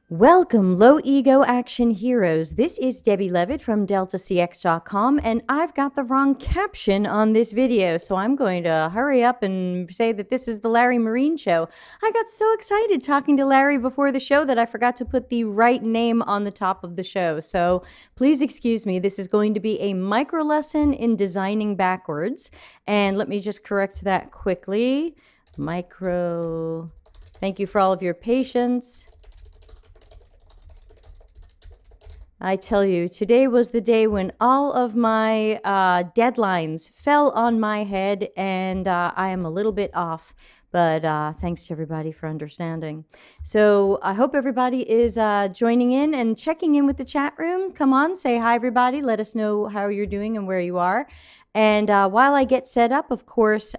Welcome, low ego action heroes. This is Debbie Levitt from deltacx.com, and I've got the wrong caption on this video, so I'm going to hurry up and say that this is the Larry Marine Show. I got so excited talking to Larry before the show that I forgot to put the right name on the top of the show. So please excuse me. This is going to be a micro lesson in designing backwards. And let me just correct that quickly. Micro. Thank you for all of your patience. I tell you, today was the day when all of my deadlines fell on my head, and I am a little bit off. But thanks to everybody for understanding. So I hope everybody is joining in and checking in with the chat room. Come on, say hi, everybody. Let us know how you're doing and where you are. And while I get set up, of course,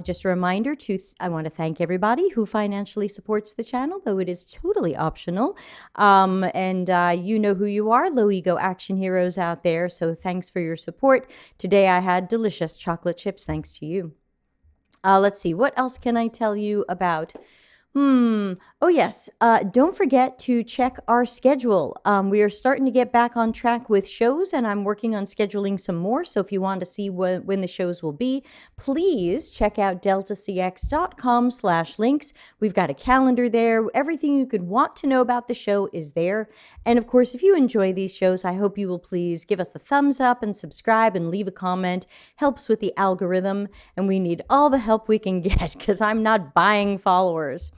just a reminder I want to thank everybody who financially supports the channel, though it is totally optional. And you know who you are, low ego action heroes out there. So thanks for your support. Today I had delicious chocolate chips thanks to you. Let's see, what else can I tell you about? Oh, yes. Don't forget to check our schedule. We are starting to get back on track with shows, and I'm working on scheduling some more. So if you want to see when the shows will be, please check out deltacx.com/links. We've got a calendar there. Everything you could want to know about the show is there. And of course, if you enjoy these shows, I hope you will please give us the thumbs up and subscribe and leave a comment. Helps with the algorithm, and we need all the help we can get because I'm not buying followers.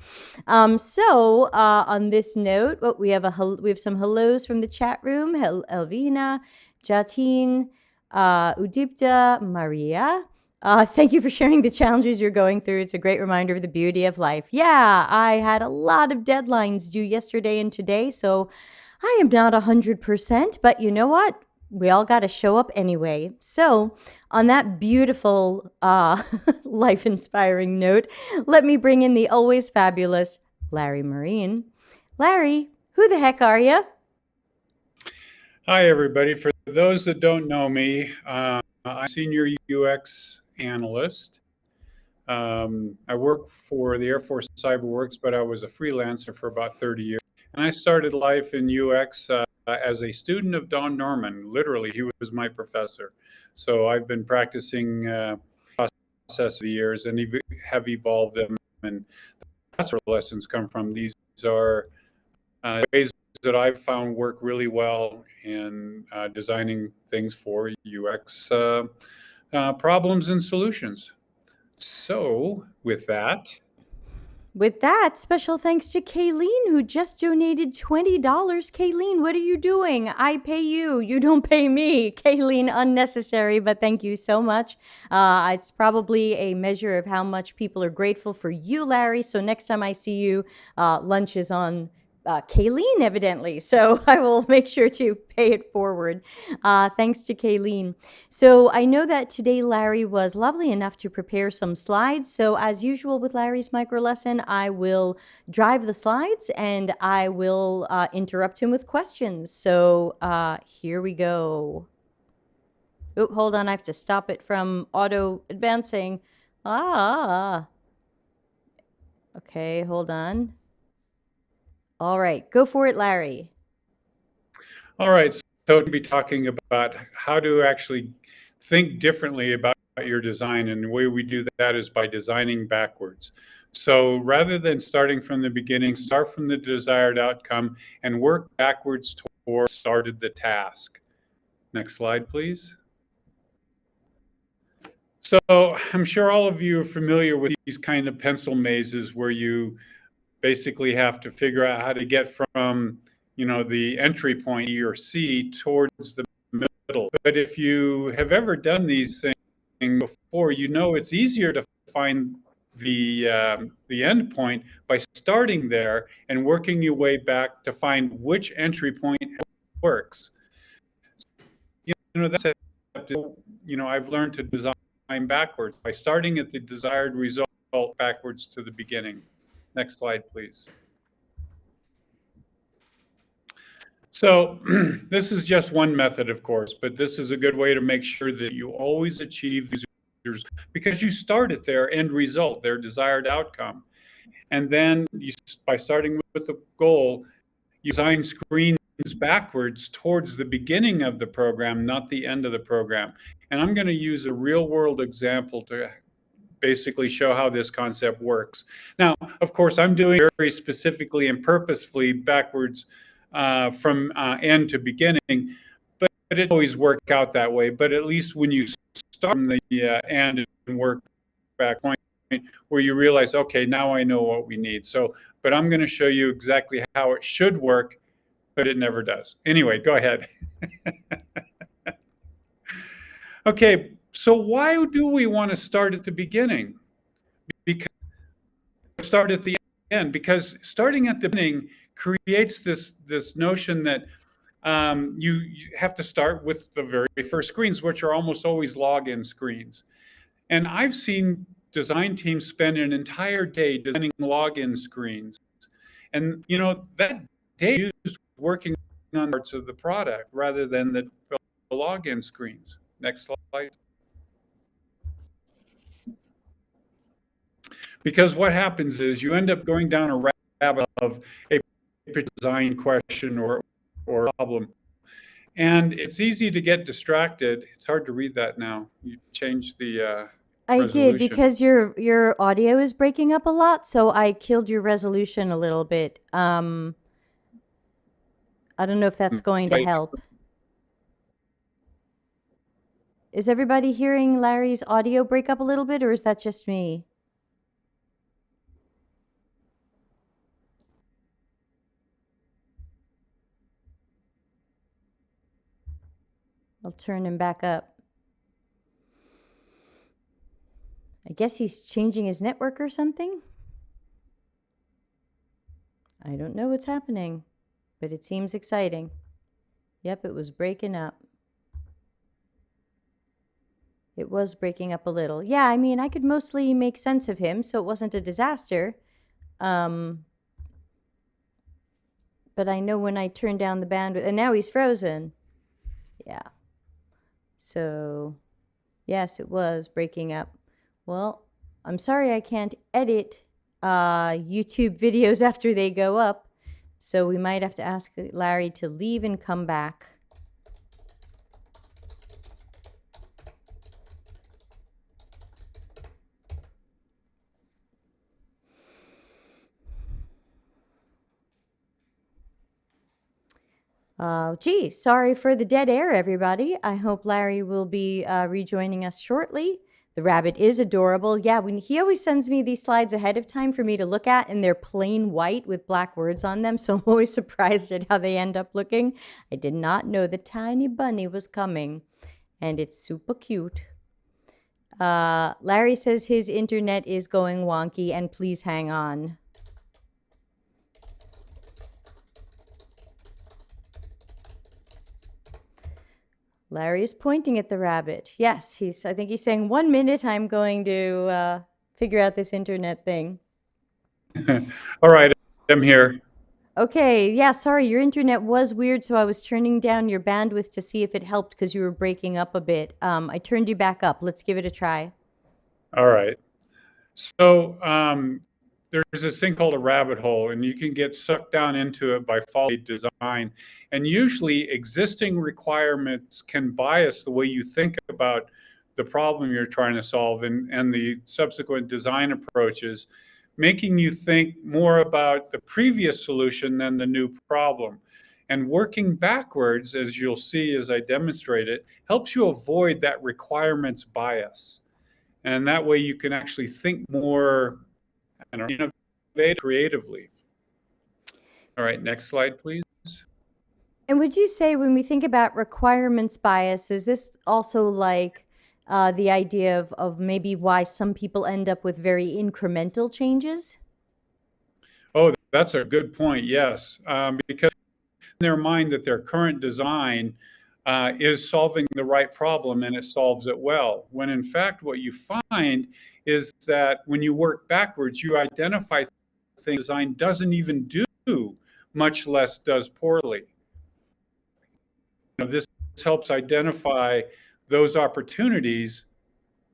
So on this note, we have some hellos from the chat room. Elvina, Jatin, Udipta, Maria. Thank you for sharing the challenges you're going through. It's a great reminder of the beauty of life. Yeah, I had a lot of deadlines due yesterday and today, so I am not 100%, but you know what? We all got to show up anyway. So on that beautiful, life-inspiring note, let me bring in the always fabulous Larry Marine. Larry, who the heck are you? Hi, everybody. For those that don't know me, I'm a senior UX analyst. I work for the Air Force CyberWorks, but I was a freelancer for about 30 years. And I started life in UX as a student of Don Norman. Literally, he was my professor. So I've been practicing process of the years and have evolved them. And that's where lessons come from. These are ways that I've found work really well in designing things for UX problems and solutions. So with that, special thanks to Kayleen, who just donated $20. Kayleen, what are you doing? I pay you. You don't pay me. Kayleen, unnecessary, but thank you so much. It's probably a measure of how much people are grateful for you, Larry. So next time I see you, lunch is on Kayleen, evidently. So I will make sure to pay it forward. Thanks to Kayleen. So I know that today Larry was lovely enough to prepare some slides. So as usual with Larry's micro lesson, I will drive the slides and I will interrupt him with questions. So here we go. Oh, hold on. I have to stop it from auto advancing. Okay, hold on. All right, go for it, Larry. All right, so to be talking about how to actually think differently about your design, and the way we do that is by designing backwards. So rather than starting from the beginning, start from the desired outcome and work backwards towards started the task. Next slide, please. So I'm sure all of you are familiar with these kind of pencil mazes where you basically have to figure out how to get from, the entry point E or C towards the middle. But if you have ever done these things before, you know it's easier to find the end point by starting there and working your way back to find which entry point works. That's I've learned to design backwards by starting at the desired result backwards to the beginning. Next slide, please. So this is just one method, of course, but this is a good way to make sure that you always achieve these users because you start at their end result, their desired outcome. And then by starting with the goal, you design screens backwards towards the beginning of the program, not the end of the program. And I'm going to use a real world example to basically show how this concept works. Now, of course, I'm doing it very specifically and purposefully backwards from end to beginning, but it doesn't always work out that way. But at least when you start from the end and work back point where you realize, okay, now I know what we need. So, but I'm going to show you exactly how it should work, but it never does. Anyway, go ahead. Okay, so why do we want to start at the beginning? Because start at the end, because starting at the beginning creates this notion that you have to start with the very first screens, which are almost always login screens. And I've seen design teams spend an entire day designing login screens, and that day used working on parts of the product rather than the login screens. Next slide. Because what happens is you end up going down a rabbit of a design question or problem, and it's easy to get distracted. It's hard to read that now. You changed the I did resolution. because your audio is breaking up a lot, so I killed your resolution a little bit. I don't know if that's going to help. Is everybody hearing Larry's audio break up a little bit, or is that just me? I'll turn him back up. I guess he's changing his network or something. I don't know what's happening, but it seems exciting. Yep, it was breaking up. It was breaking up a little. Yeah, I mean, I could mostly make sense of him, so it wasn't a disaster. But I know when I turn down the bandwidth, and now he's frozen. Yeah. So, yes, it was breaking up. Well, I'm sorry I can't edit YouTube videos after they go up. So we might have to ask Larry to leave and come back. Gee, sorry for the dead air, everybody. I hope Larry will be rejoining us shortly. The rabbit is adorable. Yeah, he always sends me these slides ahead of time for me to look at, and they're plain white with black words on them, so I'm always surprised at how they end up looking. I did not know the tiny bunny was coming, and it's super cute. Larry says his internet is going wonky, and please hang on. Larry is pointing at the rabbit. Yes, I think he's saying 1 minute I'm going to figure out this internet thing. All right, I'm here. Okay, yeah, sorry, your internet was weird, so I was turning down your bandwidth to see if it helped because you were breaking up a bit. I turned you back up. Let's give it a try. All right. So there's this thing called a rabbit hole, and you can get sucked down into it by following design. And usually existing requirements can bias the way you think about the problem you're trying to solve and the subsequent design approaches, making you think more about the previous solution than the new problem. And working backwards, as you'll see as I demonstrate it, helps you avoid that requirements bias. And that way you can actually think more innovate creatively. All right, next slide, please. And would you say when we think about requirements bias, is this also like the idea of maybe why some people end up with very incremental changes? Oh, that's a good point. Yes, because in their mind that their current design is solving the right problem and it solves it well. When in fact, what you find is that when you work backwards, you identify things design doesn't even do, much less does poorly. This helps identify those opportunities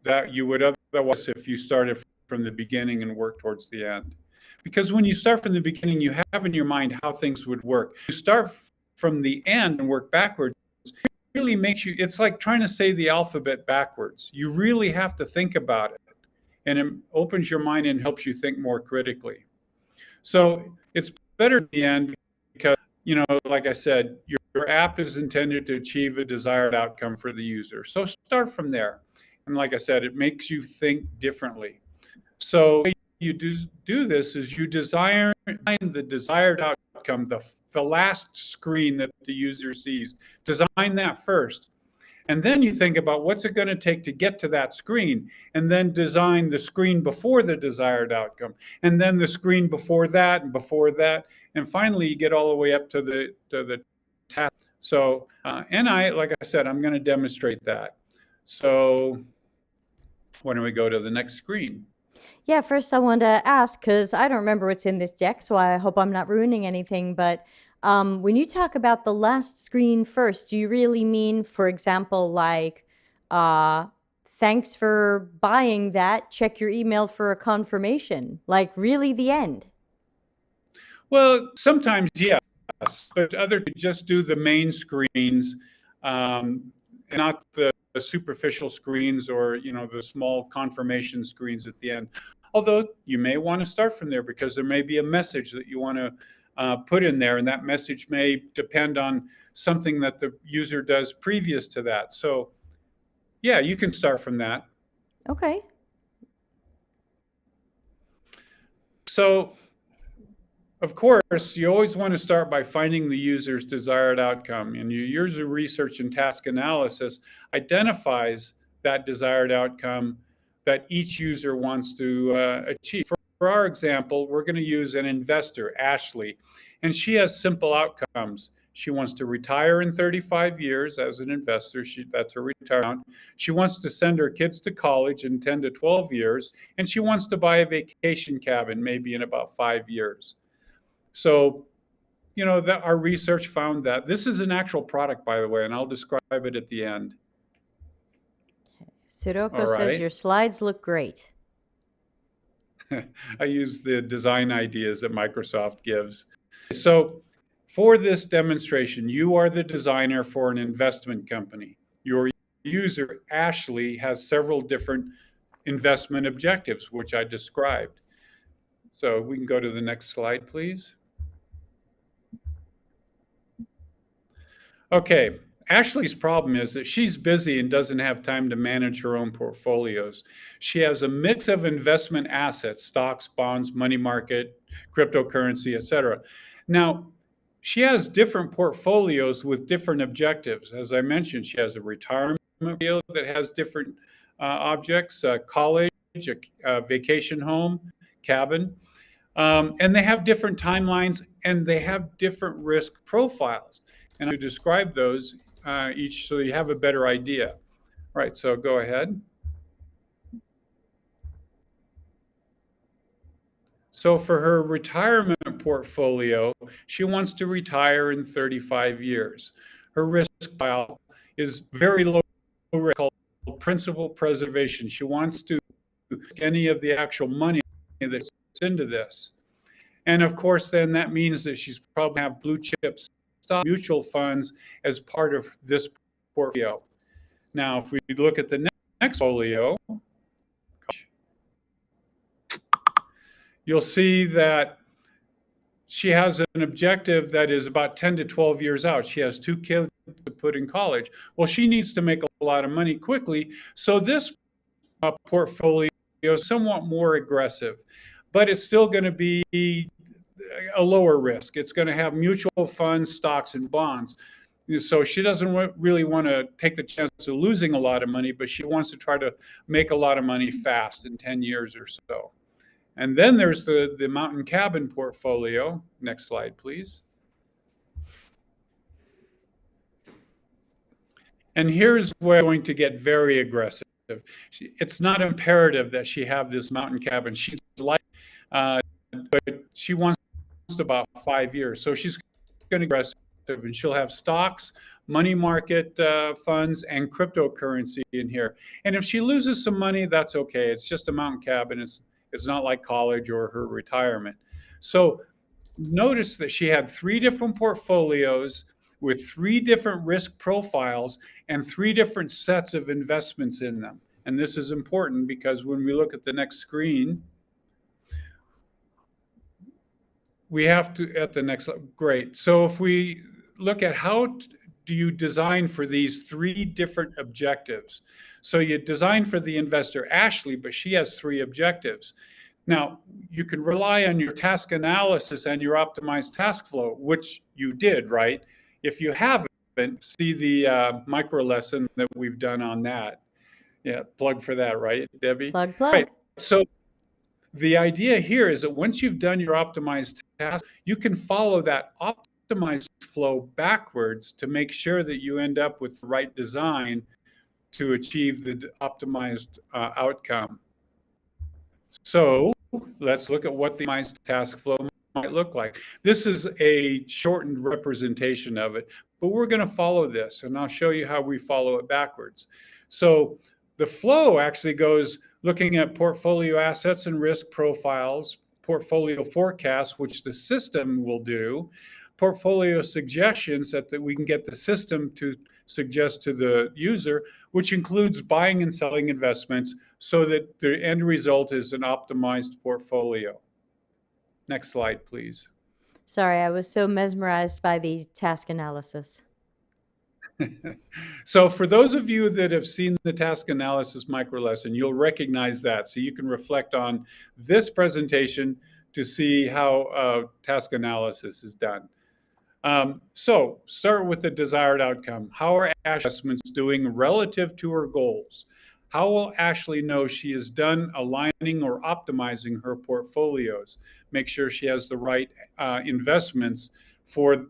that you would otherwise if you started from the beginning and worked towards the end. Because when you start from the beginning, you have in your mind how things would work. You start from the end and work backwards. It really makes you, it's like trying to say the alphabet backwards. You really have to think about it. And it opens your mind and helps you think more critically. So it's better in the end because, like I said, your app is intended to achieve a desired outcome for the user. So start from there. And like I said, it makes you think differently. So you do this is you design the desired outcome, the last screen that the user sees. Design that first. And then you think about what's it going to take to get to that screen, and then design the screen before the desired outcome, and then the screen before that, and before that, and finally you get all the way up to the task. So, like I said, I'm going to demonstrate that. So, why don't we go to the next screen? Yeah, first I wanted to ask, because I don't remember what's in this deck, so I hope I'm not ruining anything, but when you talk about the last screen first, do you really mean, for example, like, thanks for buying that, check your email for a confirmation? Like, really the end? Well, sometimes yes, but other just do the main screens, and not the superficial screens or the small confirmation screens at the end. Although you may want to start from there because there may be a message that you want to put in there, and that message may depend on something that the user does previous to that. So, yeah, you can start from that. Okay. So, of course, you always want to start by finding the user's desired outcome. And your user research and task analysis identifies that desired outcome that each user wants to achieve. For our example, we're going to use an investor, Ashley, and she has simple outcomes. She wants to retire in 35 years as an investor. That's her retirement. She wants to send her kids to college in 10 to 12 years, and she wants to buy a vacation cabin maybe in about 5 years. So, that our research found that this is an actual product, by the way, and I'll describe it at the end. Sirocco All says right. your slides look great. I use the design ideas that Microsoft gives. So, for this demonstration, you are the designer for an investment company. Your user, Ashley, has several different investment objectives, which I described. So, we can go to the next slide, please. Okay, Ashley's problem is that she's busy and doesn't have time to manage her own portfolios. She has a mix of investment assets, stocks, bonds, money market, cryptocurrency, etc. Now, she has different portfolios with different objectives. As I mentioned, she has a retirement portfolio that has different objects, college, a vacation home, cabin. And they have different timelines and they have different risk profiles. And I describe those each so you have a better idea. All right, so go ahead. So for her retirement portfolio, she wants to retire in 35 years. Her risk profile is very low risk, called principal preservation. She wants to any of the actual money that's into this. And of course, then that means that she's probably have blue chip stock mutual funds as part of this portfolio. Now, if we look at the next portfolio, you'll see that she has an objective that is about 10 to 12 years out. She has 2 kids to put in college. Well, she needs to make a lot of money quickly. So this portfolio is somewhat more aggressive, but it's still going to be a lower risk. It's going to have mutual funds, stocks, and bonds. So she doesn't really want to take the chance of losing a lot of money, but she wants to try to make a lot of money fast in 10 years or so. And then there's the mountain cabin portfolio. Next slide, please. And here's where I'm going to get very aggressive. It's not imperative that she have this mountain cabin. She'd like, but she wants about 5 years. So she's going to be aggressive, and she'll have stocks, money market funds, and cryptocurrency in here. And if she loses some money, that's okay. It's just a mountain cabin. It's not like college or her retirement. So notice that she had three different portfolios with three different risk profiles and three different sets of investments in them. And this is important because when we look at the next screen, we have to, at the next, great. So if we look at how do you design for these three different objectives? So you design for the investor, Ashley, but she has three objectives. Now, you can rely on your task analysis and your optimized task flow, which you did, right? If you haven't, see the micro lesson that we've done on that. Yeah, plug for that, right, Debbie? Plug, Right. plug. So the idea here is that once you've done your optimized task, you can follow that optimized flow backwards to make sure that you end up with the right design to achieve the optimized outcome. So let's look at what the optimized task flow might look like. This is a shortened representation of it, but we're going to follow this, and I'll show you how we follow it backwards. So the flow actually goes looking at portfolio assets and risk profiles, portfolio forecasts, which the system will do, portfolio suggestions that we can get the system to suggest to the user, which includes buying and selling investments so that the end result is an optimized portfolio. Next slide, please. Sorry, I was so mesmerized by the task analysis. So for those of you that have seen the task analysis micro lesson, you'll recognize that. So you can reflect on this presentation to see how task analysis is done. So start with the desired outcome. How are Ashley's investments doing relative to her goals? How will Ashley know she is done aligning or optimizing her portfolios? Make sure she has the right investments for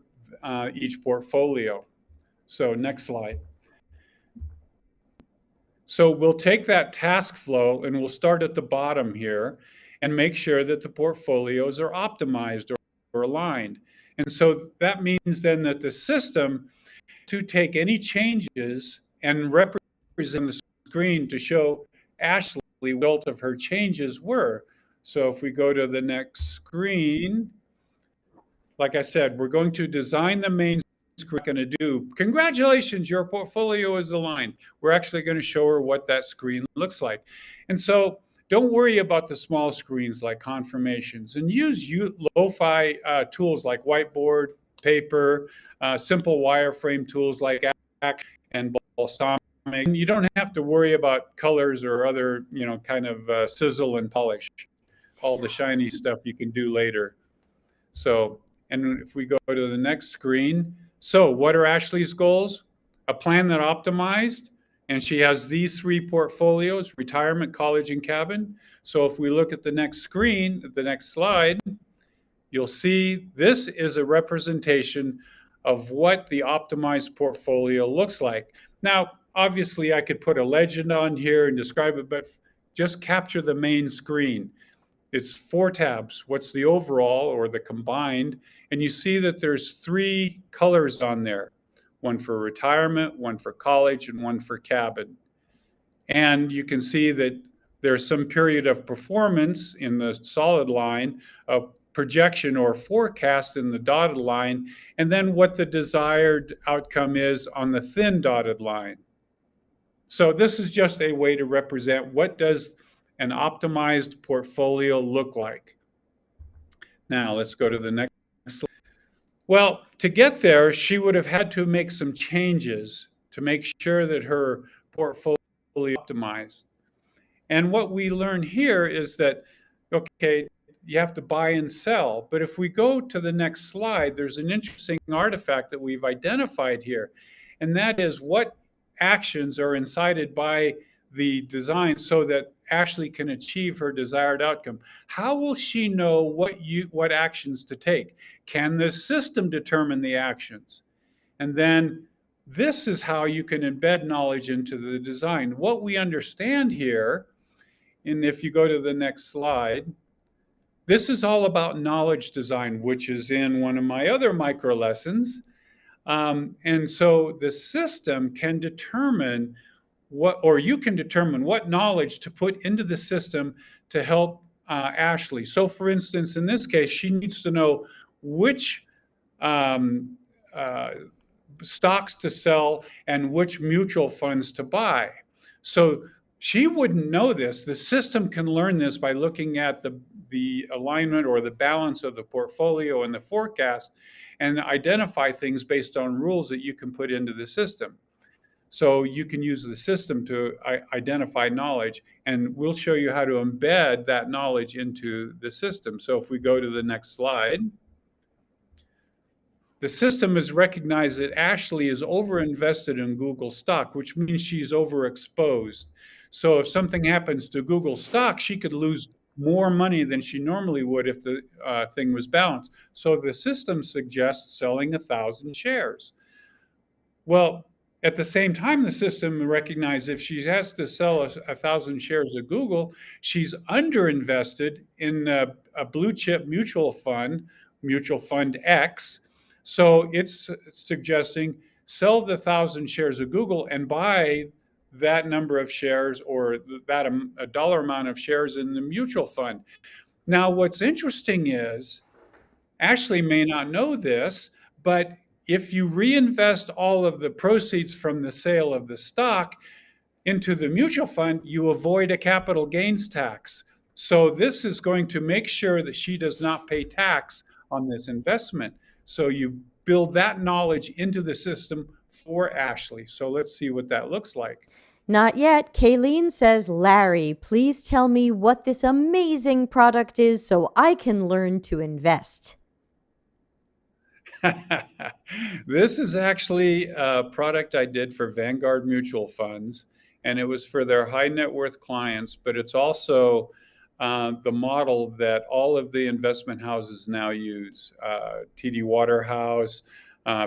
each portfolio. So next slide. So we'll take that task flow and we'll start at the bottom here and make sure that the portfolios are optimized or aligned. And so that means then that the system to take any changes and represent the screen to show Ashley what the result of her changes were. So if we go to the next screen, like I said, we're going to design the main screen. We're going to do, congratulations, your portfolio is aligned. We're actually going to show her what that screen looks like. And so don't worry about the small screens like confirmations, and use lo-fi tools like whiteboard, paper, simple wireframe tools like ACK and Balsamic. And you don't have to worry about colors or other, kind of sizzle and polish. All the shiny stuff you can do later. So, and if we go to the next screen, so what are Ashley's goals? A plan that optimized, and she has these three portfolios: retirement, college, and cabin. So if we look at the next screen, the next slide, you'll see this is a representation of what the optimized portfolio looks like. Now, obviously, I could put a legend on here and describe it, but just capture the main screen. It's 4 tabs. What's the overall or the combined? And you see that there's 3 colors on there, one for retirement, one for college, and one for cabin. And you can see that there's some period of performance in the solid line, a projection or forecast in the dotted line, and then what the desired outcome is on the thin dotted line. So this is just a way to represent what does an optimized portfolio look like. Now let's go to the next slide. Well, to get there, she would have had to make some changes to make sure that her portfolio optimized. And what we learn here is that, okay, you have to buy and sell. But if we go to the next slide, there's an interesting artifact that we've identified here. And that is what actions are incited by the design so that Ashley can achieve her desired outcome. How will she know what actions to take? Can the system determine the actions? And then this is how you can embed knowledge into the design. What we understand here, and if you go to the next slide, this is all about knowledge design, which is in one of my other micro lessons. And so the system can determine you can determine what knowledge to put into the system to help Ashley. So, for instance, in this case, she needs to know which um, uh, stocks to sell and which mutual funds to buy. So she wouldn't know this. The system can learn this by looking at the alignment or the balance of the portfolio and the forecast and identify things based on rules that you can put into the system. So you can use the system to identify knowledge, and we'll show you how to embed that knowledge into the system. So if we go to the next slide, the system has recognized that Ashley is overinvested in Google stock, which means she's overexposed. So if something happens to Google stock, she could lose more money than she normally would if the thing was balanced. So the system suggests selling 1,000 shares. Well, at the same time, the system recognizes if she has to sell 1,000 shares of Google, she's underinvested in a blue chip mutual fund X. So it's suggesting sell the 1,000 shares of Google and buy that number of shares or that a dollar amount of shares in the mutual fund. Now, what's interesting is Ashley may not know this, but if you reinvest all of the proceeds from the sale of the stock into the mutual fund, you avoid a capital gains tax. So this is going to make sure that she does not pay tax on this investment. So you build that knowledge into the system for Ashley. So let's see what that looks like. Not yet. Kayleen says, Larry, please tell me what this amazing product is so I can learn to invest. This is actually a product I did for Vanguard Mutual Funds, and it was for their high net worth clients, but it's also the model that all of the investment houses now use. TD Waterhouse,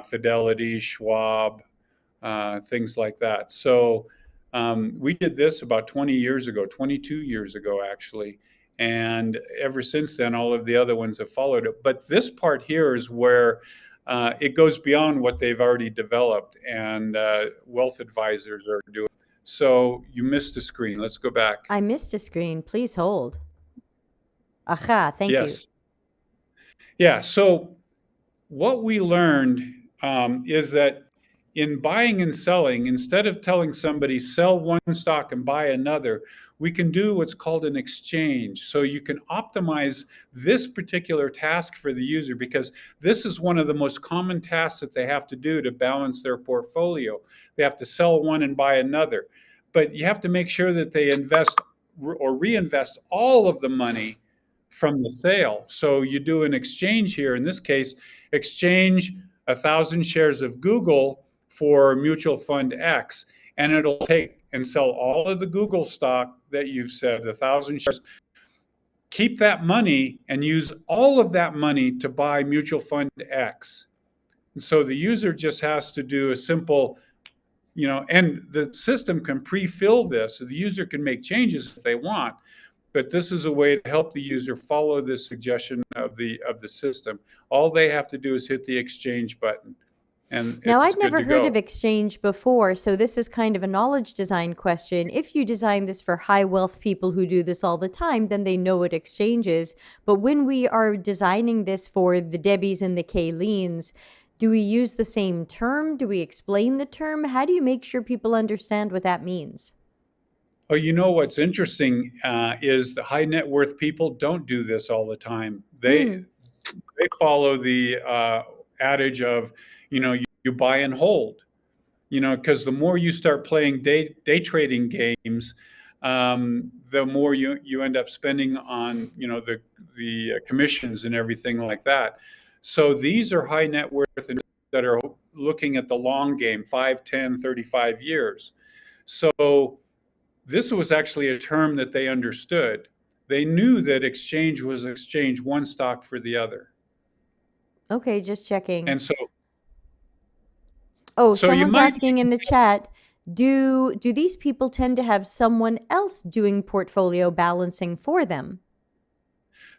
Fidelity, Schwab, things like that. So we did this about 20 years ago, 22 years ago, actually. And ever since then, all of the other ones have followed it. But this part here is where it goes beyond what they've already developed, and wealth advisors are doing. So you missed a screen. Let's go back. I missed a screen. Please hold. Aha, thank you. Yes. Yeah. So what we learned is that in buying and selling, instead of telling somebody sell one stock and buy another, we can do what's called an exchange. So you can optimize this particular task for the user because this is one of the most common tasks that they have to do to balance their portfolio. They have to sell one and buy another. But you have to make sure that they invest or reinvest all of the money from the sale. So you do an exchange here. In this case, exchange 1,000 shares of Google for mutual fund X, and it'll take and sell all of the Google stock that you've said, 1,000 shares. Keep that money and use all of that money to buy mutual fund X. And so the user just has to do a simple, and the system can pre-fill this, so the user can make changes if they want. But this is a way to help the user follow the suggestion of the system. All they have to do is hit the exchange button. And now, it's I'd never good to heard go. of exchange before, so this is kind of a knowledge design question. If you design this for high wealth people who do this all the time, then they know what exchange is. But when we are designing this for the Debbies and the Kayleens, do we use the same term? Do we explain the term? How do you make sure people understand what that means? Oh, what's interesting is the high net worth people don't do this all the time. They follow the adage of, you buy and hold. Because the more you start playing day trading games, the more you end up spending on the commissions and everything like that. So these are high net worth that are looking at the long game, 5, 10, 35 years. So this was actually a term that they understood. They knew that exchange was exchange one stock for the other. Okay, just checking. And so Oh, you someone's might asking in the chat, do these people tend to have someone else doing portfolio balancing for them?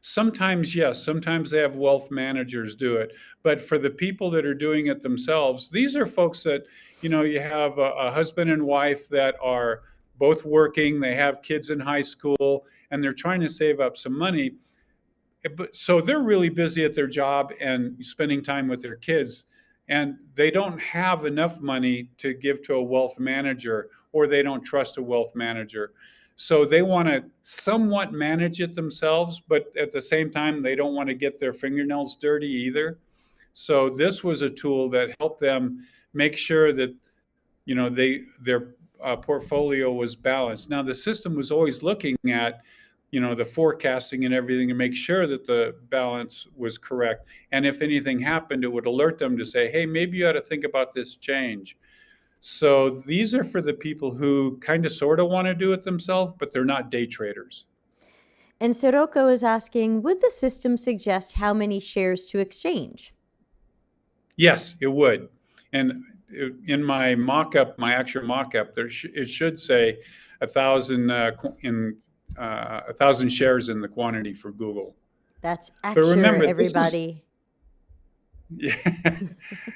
sometimes, yes, sometimes they have wealth managers do it. But for the people that are doing it themselves, these are folks that, you have a husband and wife that are both working, they have kids in high school, and they're trying to save up some money. So they're really busy at their job and spending time with their kids, and they don't have enough money to give to a wealth manager, or they don't trust a wealth manager. So they want to somewhat manage it themselves, but at the same time, they don't want to get their fingernails dirty either. So this was a tool that helped them make sure that their portfolio was balanced. Now the system was always looking at the forecasting and everything to make sure that the balance was correct. And if anything happened, it would alert them to say, hey, maybe you ought to think about this change. So these are for the people who kind of sort of want to do it themselves, but they're not day traders. And Sirocco is asking, would the system suggest how many shares to exchange? Yes, it would. And in my mock-up, my actual mock-up, it should say 1,000 1,000 shares in the quantity for Google. That's But Acture, remember, this is everybody. yeah,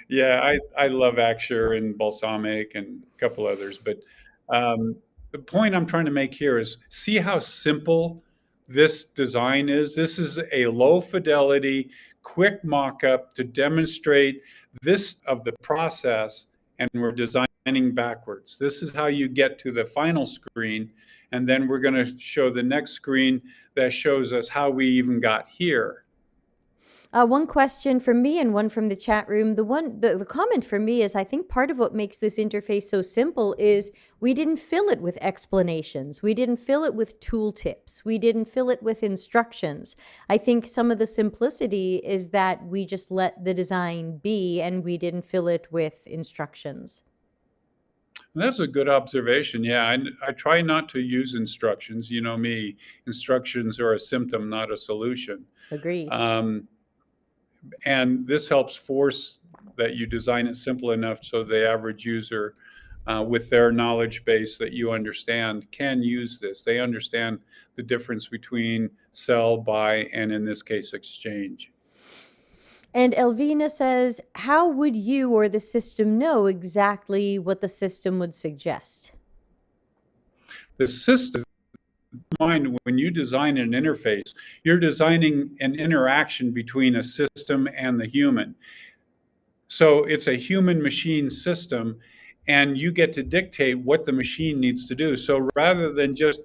yeah. I love Acture and Balsamic and a couple others. But the point I'm trying to make here is see how simple this design is. This is a low fidelity, quick mock-up to demonstrate this of the process, and we're designing backwards. This is how you get to the final screen, and then we're going to show the next screen that shows us how we even got here. One question from me and one from the chat room. The comment for me is, I think part of what makes this interface so simple is we didn't fill it with explanations. We didn't fill it with tooltips. We didn't fill it with instructions. I think some of the simplicity is that we just let the design be and we didn't fill it with instructions. That's a good observation. Yeah, I try not to use instructions. You know me, instructions are a symptom, not a solution. Agreed. And this helps force that you design it simple enough so the average user, with their knowledge base that you understand, can use this. They understand the difference between sell, buy, and in this case, exchange. And Elvina says, how would you or the system know exactly what the system would suggest? The system, mind, when you design an interface, you're designing an interaction between a system and the human. So it's a human machine system, and you get to dictate what the machine needs to do. So rather than just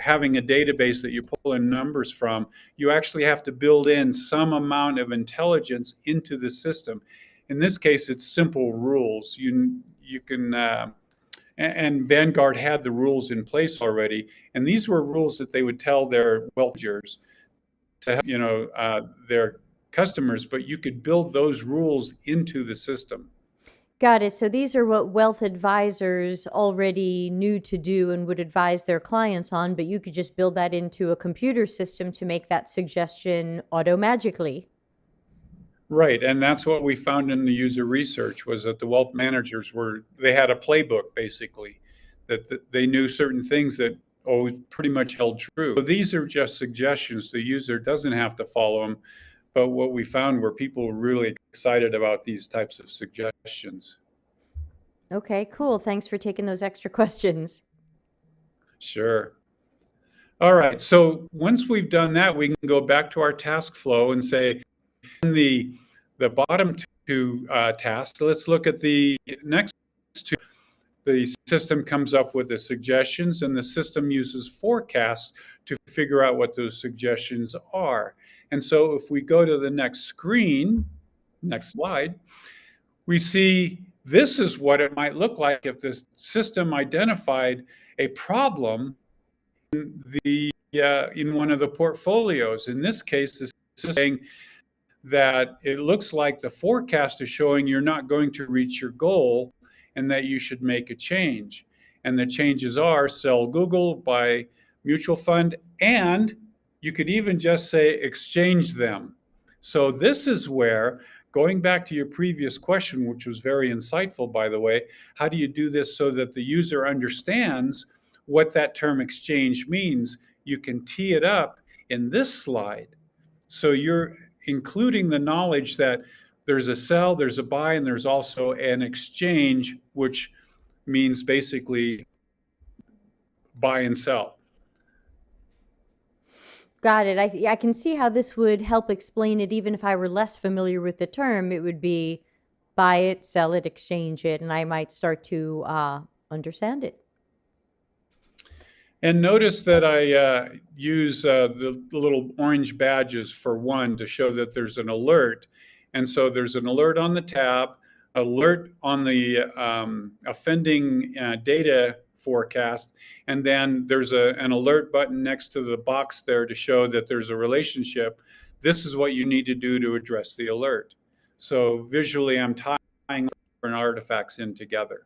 having a database that you pull in numbers from, you actually have to build in some amount of intelligence into the system. In this case, it's simple rules. You can and Vanguard had the rules in place already, and these were rules that they would tell their wealth managers to help their customers, but you could build those rules into the system. Got it. So these are what wealth advisors already knew to do and would advise their clients on, but you could just build that into a computer system to make that suggestion auto-magically. Right, and that's what we found in the user research, was that the wealth managers they had a playbook basically, that they knew certain things that always pretty much held true. So these are just suggestions. The user doesn't have to follow them, but what we found were people were really excited about these types of suggestions. Okay, cool. Thanks for taking those extra questions. Sure. All right, so once we've done that, we can go back to our task flow and say, the bottom two tasks, let's look at the next two. The system comes up with the suggestions, and the system uses forecasts to figure out what those suggestions are. And so if we go to the next screen, next slide, we see this is what it might look like if the system identified a problem in one of the portfolios. In this case, the system is saying that it looks like the forecast is showing you're not going to reach your goal and that you should make a change. And the changes are sell Google, buy mutual fund, and you could even just say exchange them. So this is where, going back to your previous question, which was very insightful, by the way, how do you do this so that the user understands what that term exchange means? You can tee it up in this slide. So you're including the knowledge that there's a sell, there's a buy, and there's also an exchange, which means basically buy and sell. Got it. I can see how this would help explain it, even if I were less familiar with the term. It would be buy it, sell it, exchange it, and I might start to understand it. And notice that I use the little orange badges for one to show that there's an alert. And so there's an alert on the tab, alert on the offending data forecast, and then there's an alert button next to the box there to show that there's a relationship. This is what you need to do to address the alert. So visually, I'm tying different artifacts in together.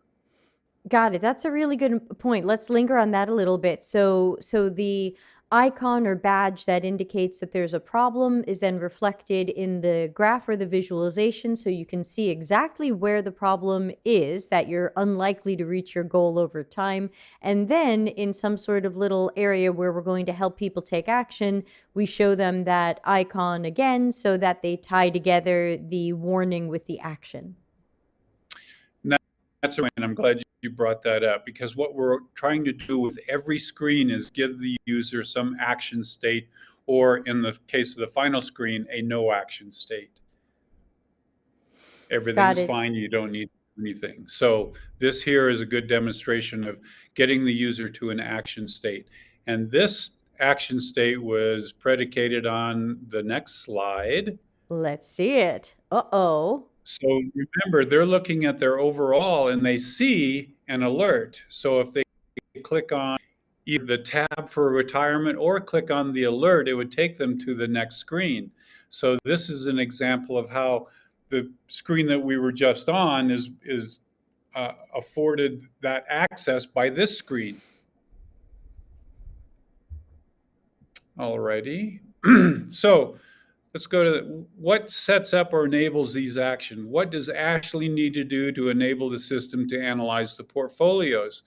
Got it. That's a really good point. Let's linger on that a little bit. So the icon or badge that indicates that there's a problem is then reflected in the graph or the visualization, so you can see exactly where the problem is, that you're unlikely to reach your goal over time. And then in some sort of little area where we're going to help people take action, we show them that icon again so that they tie together the warning with the action. That's right, and I'm glad you brought that up, because what we're trying to do with every screen is give the user some action state, or in the case of the final screen, a no action state. Got Everything's it. fine, you don't need anything. So this here is a good demonstration of getting the user to an action state. And this action state was predicated on the next slide. Let's see it. Uh-oh. So remember, they're looking at their overall and they see an alert. So if they click on either the tab for retirement or click on the alert, it would take them to the next screen. So this is an example of how the screen that we were just on is afforded that access by this screen. Alrighty. So let's go to what sets up or enables these actions. What does Ashley need to do to enable the system to analyze the portfolios?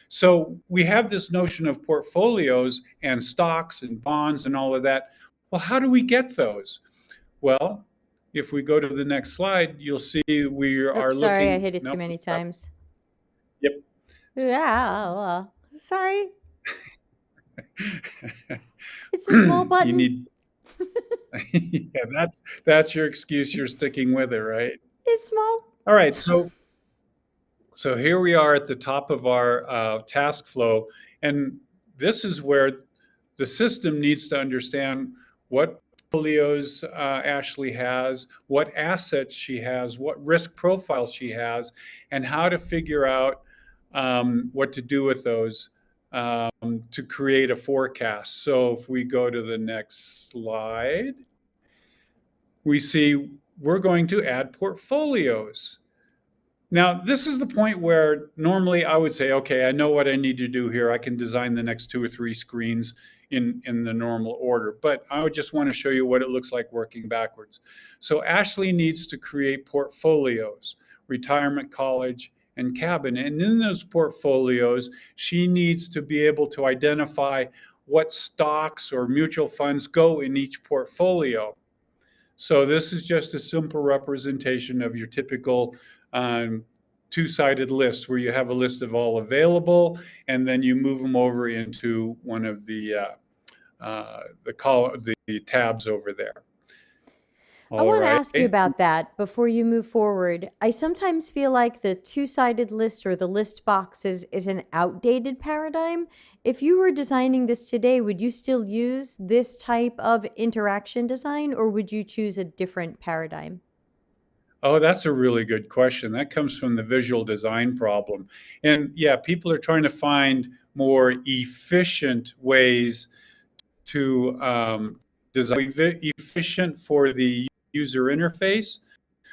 So we have this notion of portfolios and stocks and bonds and all of that. Well, how do we get those? Well, if we go to the next slide, you'll see we are Oops, sorry, I looking. hit it too Nope. many times. Yep. Yeah, sorry. It's a small button. You need. Yeah, that's your excuse. You're sticking with it, right? It's small. All right. So here we are at the top of our task flow, and this is where the system needs to understand what portfolios Ashley has, what assets she has, what risk profiles she has, and how to figure out what to do with those to create a forecast. So if we go to the next slide, we see we're going to add portfolios. Now, this is the point where normally I would say, okay, I know what I need to do here. I can design the next 2 or 3 screens in the normal order, but I would just want to show you what it looks like working backwards. So Ashley needs to create portfolios, retirement, college, and cabinet. And in those portfolios, she needs to be able to identify what stocks or mutual funds go in each portfolio. So this is just a simple representation of your typical two-sided list, where you have a list of all available, and then you move them over into one of the tabs over there. I want to ask you about that before you move forward. I sometimes feel like the two-sided list or the list box is an outdated paradigm. If you were designing this today, would you still use this type of interaction design, or would you choose a different paradigm? Oh, that's a really good question. That comes from the visual design problem. And yeah, people are trying to find more efficient ways to design, efficient for the user interface,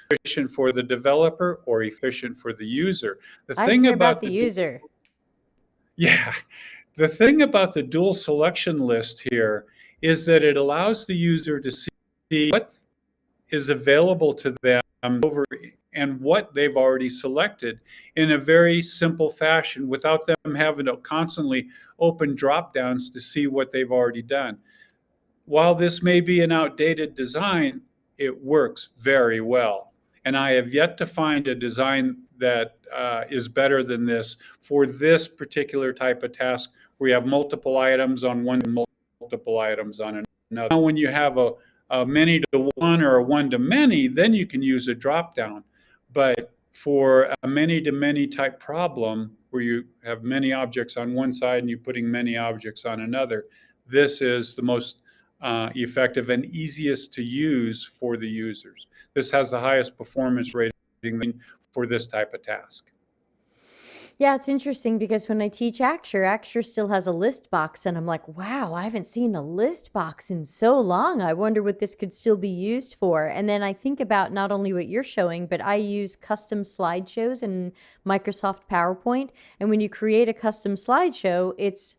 efficient for the developer, or efficient for the user. The I thing care about about the user. yeah, the thing about the dual selection list here is that it allows the user to see what is available to them over and what they've already selected in a very simple fashion, without them having to constantly open drop downs to see what they've already done. While this may be an outdated design, it works very well. And I have yet to find a design that is better than this for this particular type of task where you have multiple items on one, multiple items on another. Now, when you have a many to one or a one to many, then you can use a drop down. But for a many to many type problem where you have many objects on one side and you're putting many objects on another, this is the most effective and easiest to use for the users. This has the highest performance rating for this type of task. Yeah, it's interesting because when I teach Acture still has a list box, and I'm like, wow, I haven't seen a list box in so long. I wonder what this could still be used for. And then I think about not only what you're showing, but I use custom slideshows in Microsoft PowerPoint. And when you create a custom slideshow, it's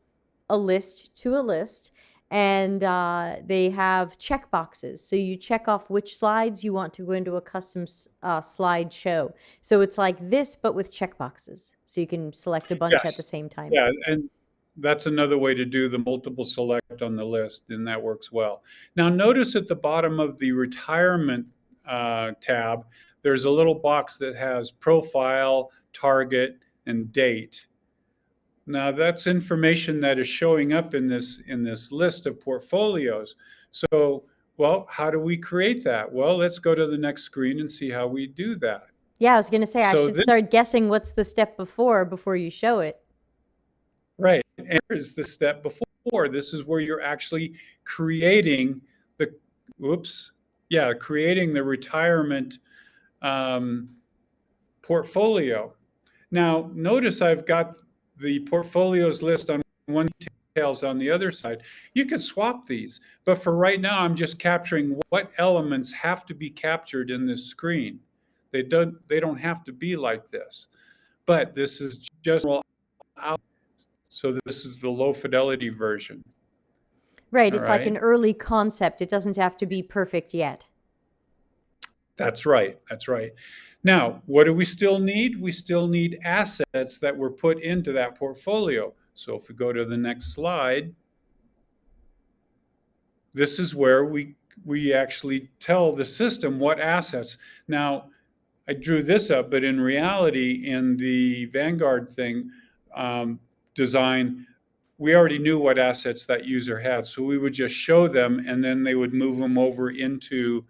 a list to a list, and they have check boxes. So you check off which slides you want to go into a custom slideshow. So it's like this, but with check boxes. So you can select a bunch at the Yes. same time. Yeah, and that's another way to do the multiple select on the list, and that works well. Now, notice at the bottom of the retirement tab, there's a little box that has profile, target, and date. Now, that's information that is showing up in this list of portfolios. So, well, how do we create that? Well, let's go to the next screen and see how we do that. Yeah, I was going to say I So should this start guessing what's the step before you show it. Right. And here's the step before. This is where you're actually creating the, creating the retirement um, portfolio. Now, notice I've got the portfolios list on one, details on the other side. You can swap these, but for right now, I'm just capturing what elements have to be captured in this screen. They don't have to be like this, but this is just out. So this is the low fidelity version. Right, All it's like an right. early concept. It doesn't have to be perfect yet. That's right. That's right. Now, what do we still need? We still need assets that were put into that portfolio. So if we go to the next slide, this is where we actually tell the system what assets. Now, I drew this up, but in reality, in the Vanguard thing design, we already knew what assets that user had. So we would just show them, and then they would move them over into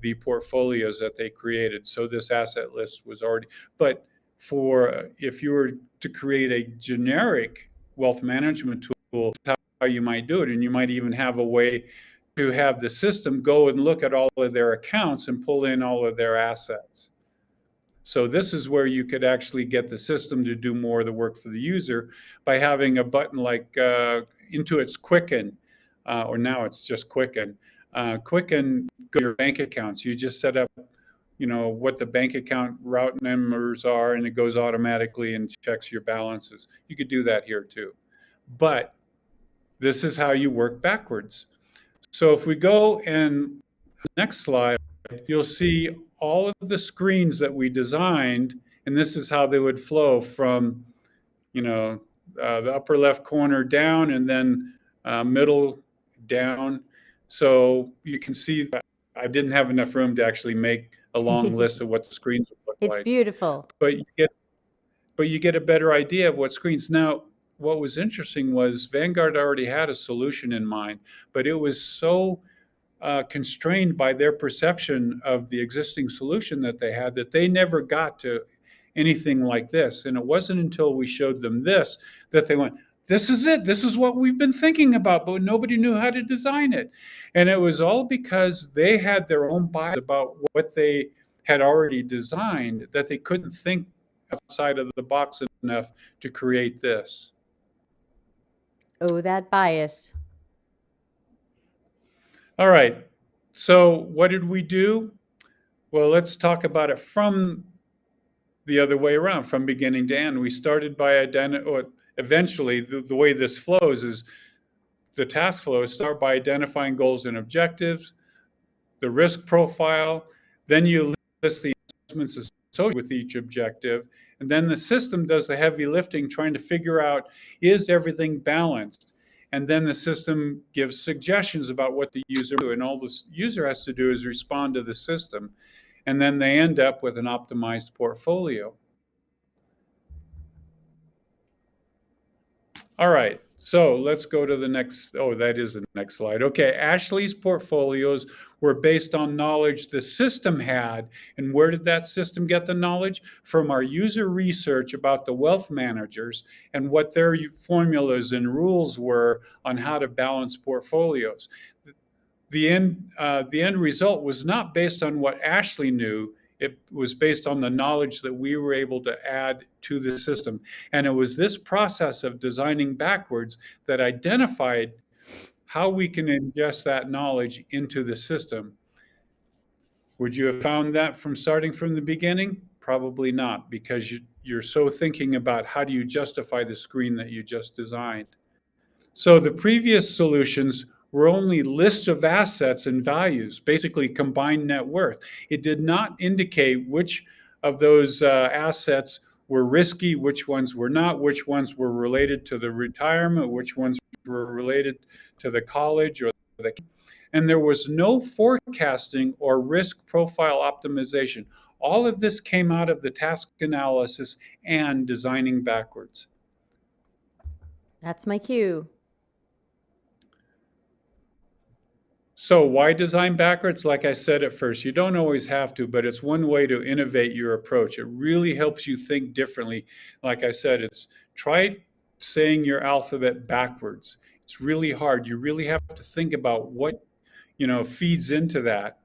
the portfolios that they created. So this asset list was already, but for if you were to create a generic wealth management tool, that's how you might do it. And you might even have a way to have the system go and look at all of their accounts and pull in all of their assets. So this is where you could actually get the system to do more of the work for the user by having a button like Intuit's Quicken, or now it's just Quicken. Quicken, go to your bank accounts. You just set up, what the bank account route numbers are, and it goes automatically and checks your balances. You could do that here too. But this is how you work backwards. So if we go and next slide, you'll see all of the screens that we designed, and this is how they would flow from, the upper left corner down, and then middle down. So you can see that I didn't have enough room to actually make a long list of what the screens would look It's like, beautiful. but you get a better idea of what screens. Now, what was interesting was Vanguard already had a solution in mind, but it was so constrained by their perception of the existing solution that they had that they never got to anything like this. And it wasn't until we showed them this that they went, this is it. This is what we've been thinking about, but nobody knew how to design it. And it was all because they had their own bias about what they had already designed, that they couldn't think outside of the box enough to create this. Oh, that bias. All right. So what did we do? Well, let's talk about it from the other way around, from beginning to end. We started by eventually the way this flows is the task flow is start by identifying goals and objectives, the risk profile, then you list the investments associated with each objective, and then the system does the heavy lifting trying to figure out, is everything balanced? And then the system gives suggestions about what the user do, and all the user has to do is respond to the system, and then they end up with an optimized portfolio. All right. So let's go to the next. Oh, that is the next slide. Okay. Ashley's portfolios were based on knowledge the system had. And where did that system get the knowledge? From our user research about the wealth managers and what their formulas and rules were on how to balance portfolios. The end result was not based on what Ashley knew. It was based on the knowledge that we were able to add to the system. And it was this process of designing backwards that identified how we can ingest that knowledge into the system. Would you have found that from starting from the beginning? Probably not, because you're so thinking about how do you justify the screen that you just designed. So the previous solutions were only lists of assets and values, basically combined net worth. It did not indicate which of those assets were risky, which ones were not, which ones were related to the retirement, which ones were related to the college or the. And there was no forecasting or risk profile optimization. All of this came out of the task analysis and designing backwards. That's my cue. So why design backwards? Like I said at first, you don't always have to, but it's one way to innovate your approach. It really helps you think differently. Like I said, it's try saying your alphabet backwards. It's really hard. You really have to think about what, feeds into that.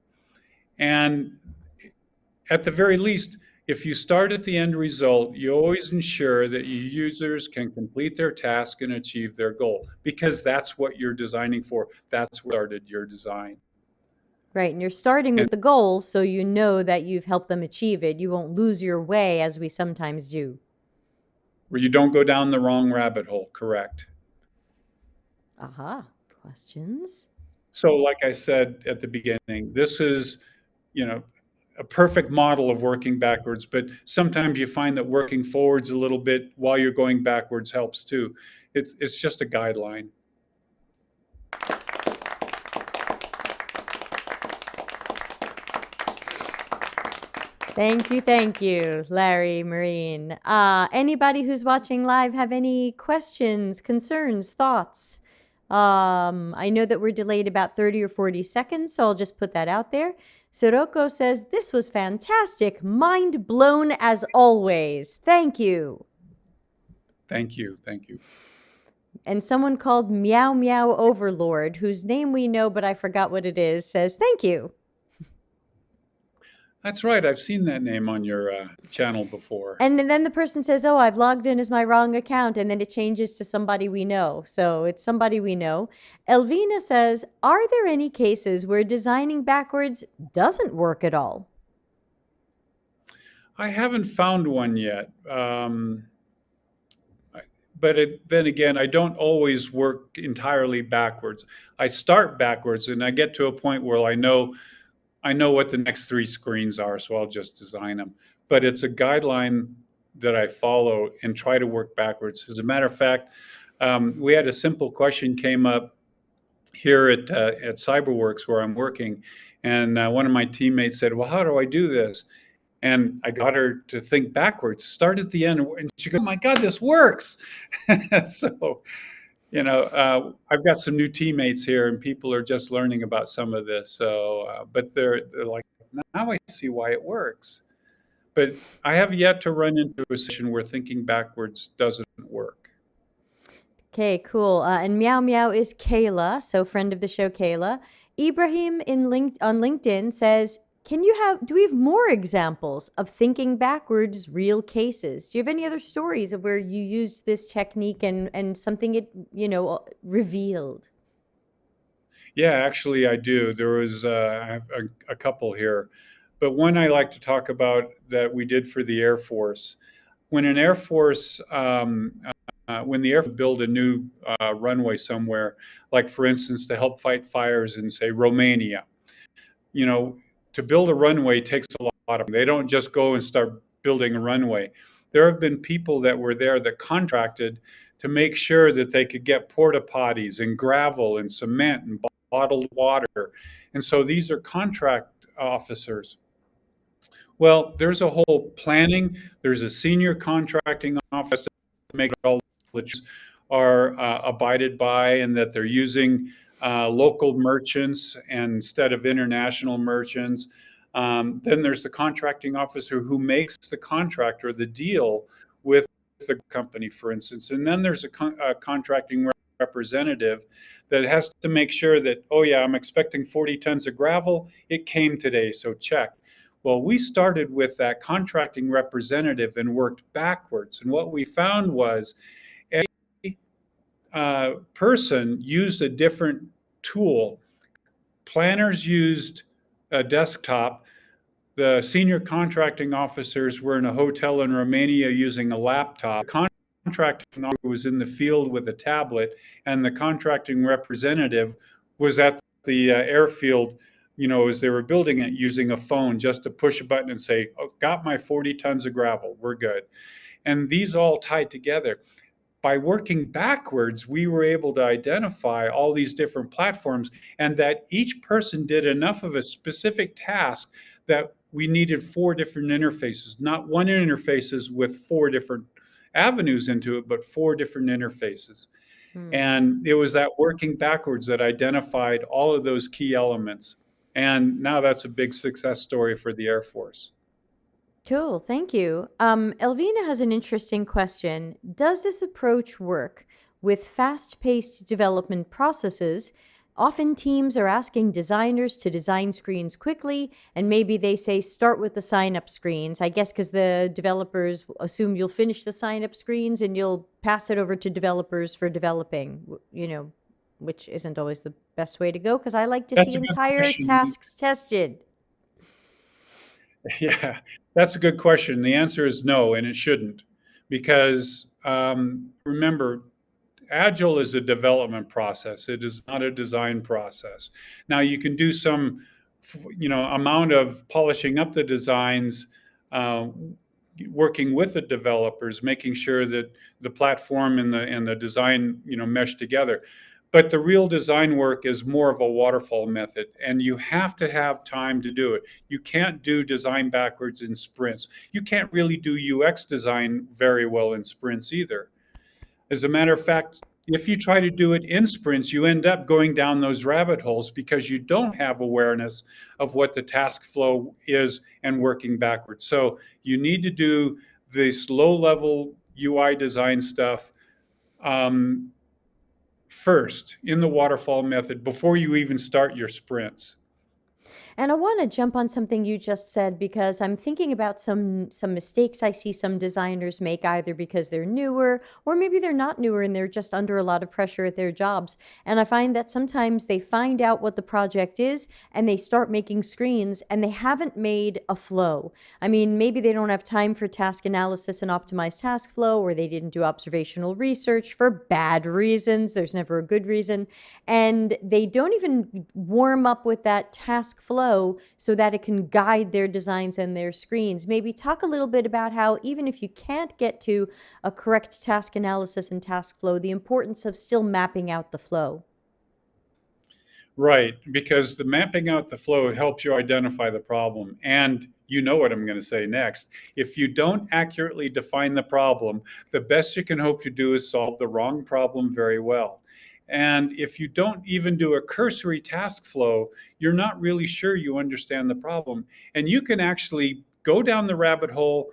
And at the very least, if you start at the end result, you always ensure that your users can complete their task and achieve their goal, because that's what you're designing for. That's what started your design. Right. And you're starting And with the goal so you know that you've helped them achieve it. You won't lose your way as we sometimes do. where you don't go down the wrong rabbit hole, correct? Aha. Questions? So like I said at the beginning, this is, you know, a perfect model of working backwards, but sometimes you find that working forwards a little bit while you're going backwards helps too. It's just a guideline. Thank you, Larry Marine. Anybody who's watching live have any questions, concerns, thoughts? I know that we're delayed about 30 or 40 seconds, so I'll just put that out there. Sirocco says, this was fantastic. Mind blown as always. Thank you. Thank you. Thank you. And someone called Meow Meow Overlord, whose name we know, but I forgot what it is, says, thank you. That's right. I've seen that name on your channel before. And then the person says, oh, I've logged in as my wrong account. And then it changes to somebody we know. So it's somebody we know. Elvina says, are there any cases where designing backwards doesn't work at all? I haven't found one yet. But then again, I don't always work entirely backwards. I start backwards and I get to a point where I know what the next three screens are, so I'll just design them. But it's a guideline that I follow and try to work backwards. As a matter of fact, we had a simple question came up here at CyberWorks where I'm working, and one of my teammates said, well, how do I do this? And I got her to think backwards, start at the end, and she goes, oh my God, this works. So, I've got some new teammates here, and people are just learning about some of this. So, but they're like, now I see why it works. But I have yet to run into a situation where thinking backwards doesn't work. Okay, cool. And Meow Meow is Kayla, so friend of the show, Kayla. Ibrahim on LinkedIn says, do we have more examples of thinking backwards real cases? Do you have any other stories of where you used this technique and something it, revealed? Yeah, actually I do. There was I have a couple here. But one I like to talk about that we did for the Air Force. When an Air Force, when the Air Force build a new runway somewhere, like for instance, to help fight fires in, say, Romania, to build a runway takes a lot of. They don't just go and start building a runway. There have been people that were there that contracted to make sure that they could get porta potties and gravel and cement and bottled water. And so these are contract officers. Well, there's a whole planning. There's a senior contracting office to make all are abided by and that they're using local merchants instead of international merchants. Then there's the contracting officer who makes the contract or the deal with the company, for instance. And then there's a contracting representative that has to make sure that, oh, yeah, I'm expecting 40 tons of gravel. It came today, so check. Well, we started with that contracting representative and worked backwards. And what we found was every person used a different tool. Planners used a desktop. The senior contracting officers were in a hotel in Romania using a laptop. The contracting officer was in the field with a tablet, and the contracting representative was at the airfield, as they were building it, using a phone just to push a button and say, oh, got my 40 tons of gravel, we're good. And these all tied together. By working backwards, we were able to identify all these different platforms and that each person did enough of a specific task that we needed four different interfaces, not one interfaces with four different avenues into it, but four different interfaces. Hmm. And it was that working backwards that identified all of those key elements. And now that's a big success story for the Air Force. Cool, thank you. Elvina has an interesting question. Does this approach work with fast paced development processes? Often teams are asking designers to design screens quickly, and maybe they say start with the sign up screens. I guess because the developers assume you'll finish the sign up screens and you'll pass it over to developers for developing, which isn't always the best way to go because I like to That's see a good entire question. tasks tested. Yeah, that's a good question. The answer is no, and it shouldn't, because remember, Agile is a development process. It is not a design process. Now, you can do some, amount of polishing up the designs, uh, working with the developers, making sure that the platform and the design, mesh together. But the real design work is more of a waterfall method, and you have to have time to do it. You can't do design backwards in sprints. You can't really do UX design very well in sprints either. As a matter of fact, if you try to do it in sprints, you end up going down those rabbit holes because you don't have awareness of what the task flow is and working backwards. So you need to do this low level UI design stuff um, first in the waterfall method before you even start your sprints. And I want to jump on something you just said because I'm thinking about some mistakes I see some designers make either because they're newer or maybe they're not newer and they're just under a lot of pressure at their jobs. And I find that sometimes they find out what the project is and they start making screens and they haven't made a flow. I mean, maybe they don't have time for task analysis and optimized task flow, or they didn't do observational research for bad reasons. There's never a good reason. And they don't even warm up with that task flow so that it can guide their designs and their screens. Maybe talk a little bit about how, even if you can't get to a correct task analysis and task flow, the importance of still mapping out the flow. Right, because the mapping out the flow helps you identify the problem. And you know what I'm going to say next. If you don't accurately define the problem, the best you can hope to do is solve the wrong problem very well. And if you don't even do a cursory task flow, you're not really sure you understand the problem. And you can actually go down the rabbit hole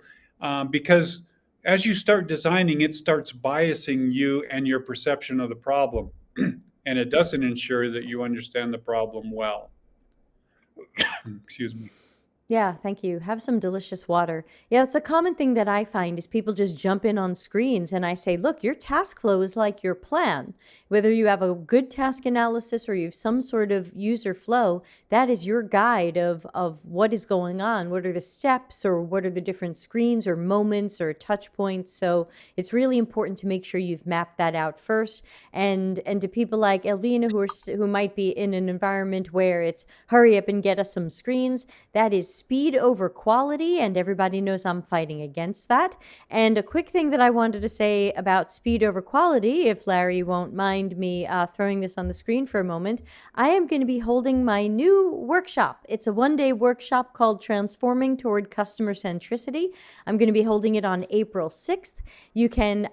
because as you start designing, it starts biasing you and your perception of the problem. And it doesn't ensure that you understand the problem well. Excuse me. Yeah, thank you. Have some delicious water. Yeah, it's a common thing that I find is people just jump in on screens and I say, look, your task flow is like your plan. Whether you have a good task analysis or you have some sort of user flow, that is your guide of what is going on. What are the steps or what are the different screens or moments or touch points? So it's really important to make sure you've mapped that out first. And to people like Elvina who might be in an environment where it's hurry up and get us some screens, that is speed over quality, and everybody knows I'm fighting against that. And a quick thing that I wanted to say about speed over quality, if Larry won't mind me throwing this on the screen for a moment, I am going to be holding my new workshop. It's a one-day workshop called Transforming Toward Customer Centricity. I'm going to be holding it on April 6th. You can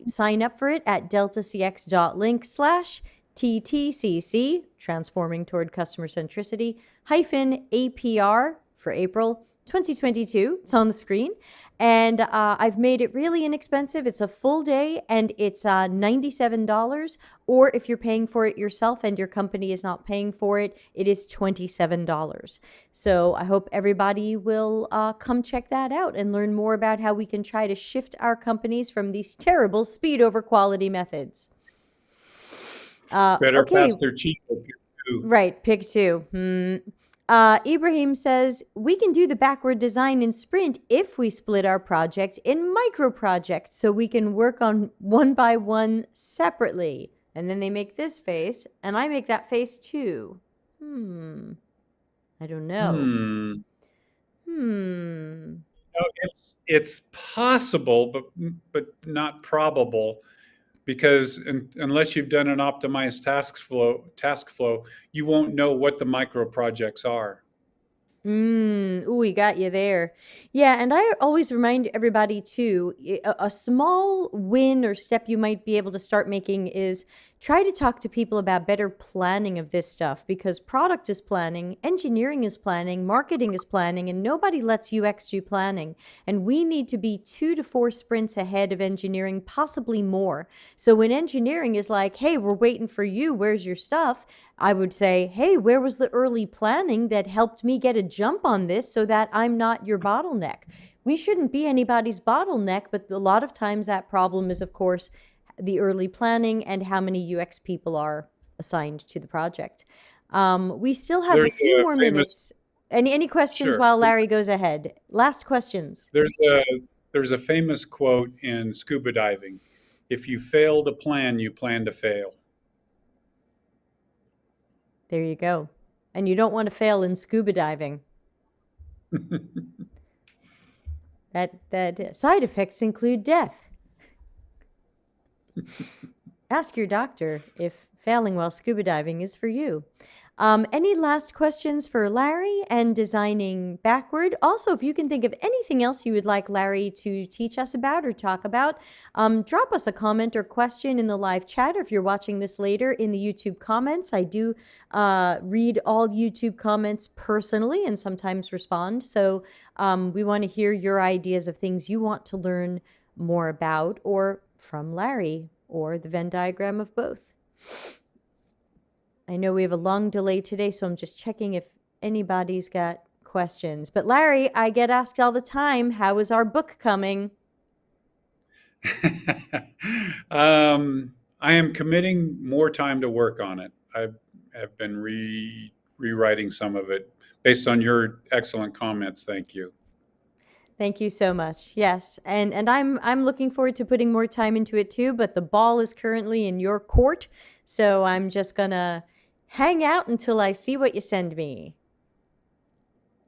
sign up for it at deltacx.link/TTCC, Transforming Toward Customer Centricity, -APR for April 2022. It's on the screen. And I've made it really inexpensive. It's a full day and it's $97. Or if you're paying for it yourself and your company is not paying for it, it is $27. So I hope everybody will come check that out and learn more about how we can try to shift our companies from these terrible speed over quality methods. Better, Okay, faster, cheaper. Too. right, pick two. Ibrahim says, we can do the backward design in Sprint if we split our project in micro projects so we can work on one by one separately. And then they make this face, and I make that face too. I don't know. Hmm. Hmm. No, it's possible, but not probable, because unless you've done an optimized task flow, you won't know what the micro projects are. Ooh, we got you there. Yeah, and I always remind everybody too, a small win or step you might be able to start making is try to talk to people about better planning of this stuff, because product is planning, engineering is planning, marketing is planning, and nobody lets UX do planning. And we need to be 2 to 4 sprints ahead of engineering, possibly more. So when engineering is like, hey, we're waiting for you, where's your stuff? I would say, hey, where was the early planning that helped me get a jump on this so that I'm not your bottleneck? We shouldn't be anybody's bottleneck, but a lot of times that problem is, of course, the early planning and how many UX people are assigned to the project. We still have a There's few a more famous minutes. Any questions Sure. while Larry goes ahead? Last questions. There's a famous quote in scuba diving: "If you fail to plan, you plan to fail." There you go. And you don't want to fail in scuba diving. That side effects include death. Ask your doctor if failing while scuba diving is for you. Any last questions for Larry and designing backward? Also, if you can think of anything else you would like Larry to teach us about or talk about, drop us a comment or question in the live chat, or if you're watching this later in the YouTube comments. I do read all YouTube comments personally and sometimes respond. So we want to hear your ideas of things you want to learn more about, or from Larry, or the Venn diagram of both. I know we have a long delay today, so I'm just checking if anybody's got questions. But Larry, I get asked all the time, how is our book coming? I am committing more time to work on it. I have been rewriting some of it based on your excellent comments. Thank you. Thank you so much. Yes, and I'm looking forward to putting more time into it too, but the ball is currently in your court, so I'm just gonna hang out until I see what you send me.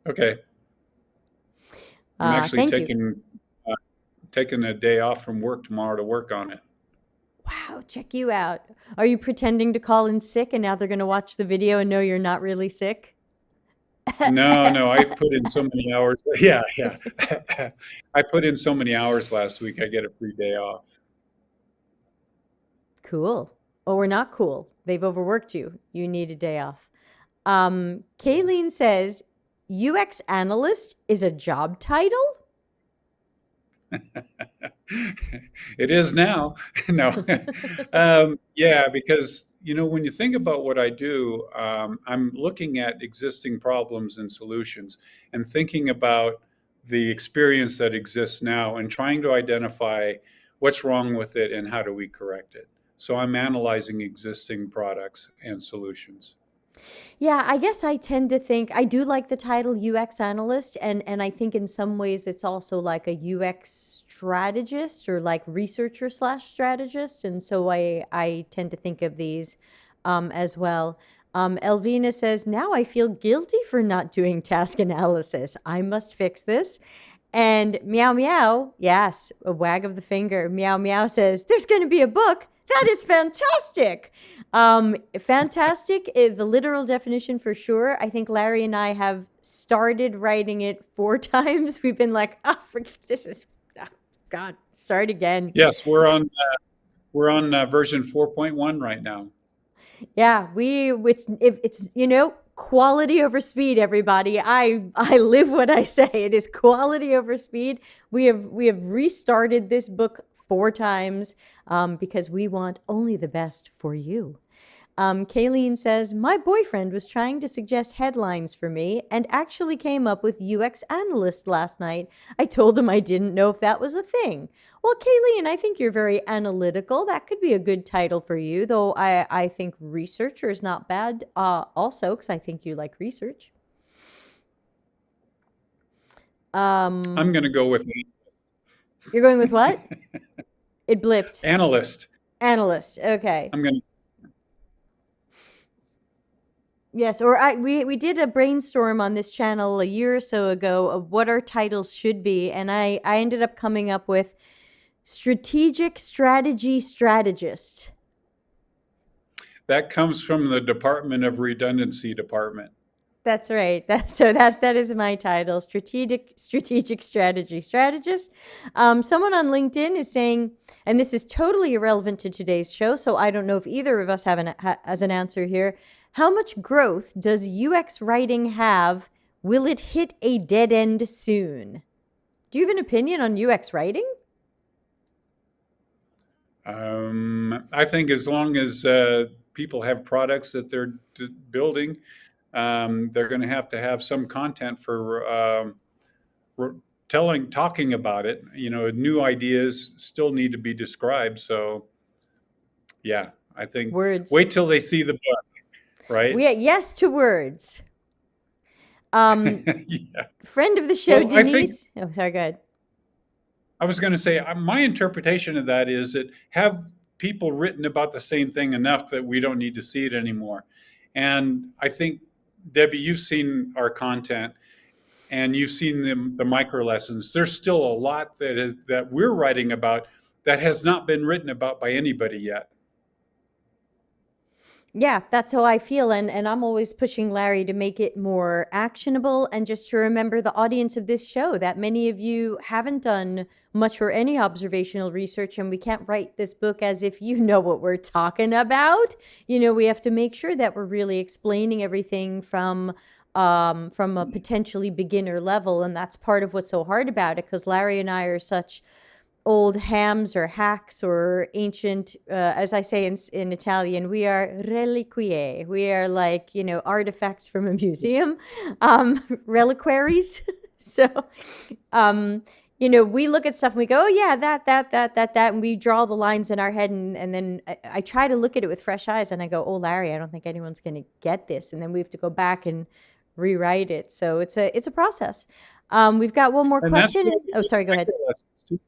Okay. I'm actually Thank you. taking a day off from work tomorrow to work on it. Wow, check you out. Are you pretending to call in sick and now they're gonna watch the video and know you're not really sick? No, I put in so many hours. Yeah, yeah. I put in so many hours last week. I get a free day off. Cool. Oh, we're not cool. They've overworked you. You need a day off. Kayleen says, UX analyst is a job title? It is now. No. Yeah, because when you think about what I do, I'm looking at existing problems and solutions and thinking about the experience that exists now and trying to identify what's wrong with it and how do we correct it. So I'm analyzing existing products and solutions. Yeah, I guess I tend to think I do like the title UX analyst, and I think in some ways it's also like a UX strategist or like researcher/strategist, and so I tend to think of these as well. Elvina says, now I feel guilty for not doing task analysis. I must fix this. And Meow Meow, yes, a wag of the finger. Meow Meow says, there's going to be a book. That is fantastic. Fantastic is the literal definition for sure. I think Larry and I have started writing it 4 times. We've been like, oh, this is, oh, God, start again. Yes, we're on version 4.1 right now. Yeah, it's quality over speed, everybody. I live what I say. It is quality over speed. We have restarted this book 4 times because we want only the best for you. Kayleen says, my boyfriend was trying to suggest headlines for me and actually came up with UX analyst last night. I told him I didn't know if that was a thing. Well, Kayleen, I think you're very analytical. That could be a good title for you, though I think researcher is not bad also, because I think you like research. I'm going to go with You're going with what? It blipped. analyst. Analyst. Okay. I'm going to Yes, or we did a brainstorm on this channel a year or so ago of what our titles should be, and I ended up coming up with strategic strategy strategist. That comes from the Department of Redundancy department. That's right. That is my title, strategic strategy strategist. Someone on LinkedIn is saying, and this is totally irrelevant to today's show, so I don't know if either of us has an answer here. How much growth does UX writing have? Will it hit a dead end soon? Do you have an opinion on UX writing? I think as long as people have products that they're building, they're going to have some content for talking about it. New ideas still need to be described. So, yeah, I think Words. wait till they see the book, right? Yes to words. Yeah. Friend of the show, Well, I think Denise. Oh, sorry, go ahead. I was going to say my interpretation of that is that have people written about the same thing enough that we don't need to see it anymore. And I think, Debbie, you've seen our content and you've seen the micro lessons. There's still a lot that we're writing about that has not been written about by anybody yet. Yeah, that's how I feel. And I'm always pushing Larry to make it more actionable and just to remember the audience of this show that many of you haven't done much or any observational research, and we can't write this book as if you know what we're talking about. We have to make sure that we're really explaining everything from a potentially beginner level. And that's part of what's so hard about it, because Larry and I are such old hams or hacks or ancient, as I say in Italian, we are reliquie. We are like, artifacts from a museum, reliquaries. So, we look at stuff and we go, oh yeah, that, and we draw the lines in our head. And then I try to look at it with fresh eyes and I go, oh, Larry, I don't think anyone's going to get this. And then we have to go back and rewrite it. So it's a process. We've got one more And that's question. why we Oh, do sorry, go ahead. micro lessons too.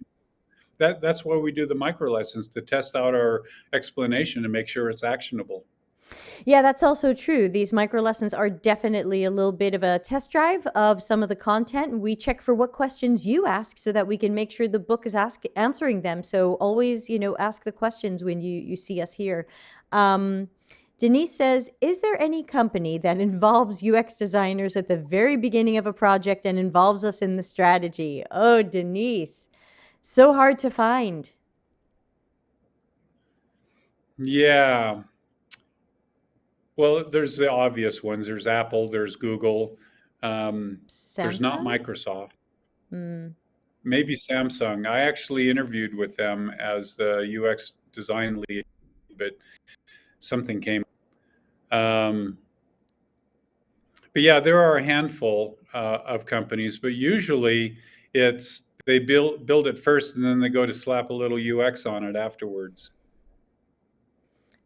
That's why we do the micro lessons, to test out our explanation and make sure it's actionable. Yeah, that's also true. These micro lessons are definitely a little bit of a test drive of some of the content. And we check for what questions you ask so that we can make sure the book is answering them. So always, ask the questions when you see us here. Denise says, is there any company that involves UX designers at the very beginning of a project and involves us in the strategy? Oh, Denise, so hard to find. Yeah. Well, there's the obvious ones. There's Apple, there's Google. There's not Samsung? Microsoft. Maybe Samsung. I actually interviewed with them as the UX design lead, but something came. But yeah, there are a handful of companies, but usually it's they build it first and then they go to slap a little UX on it afterwards.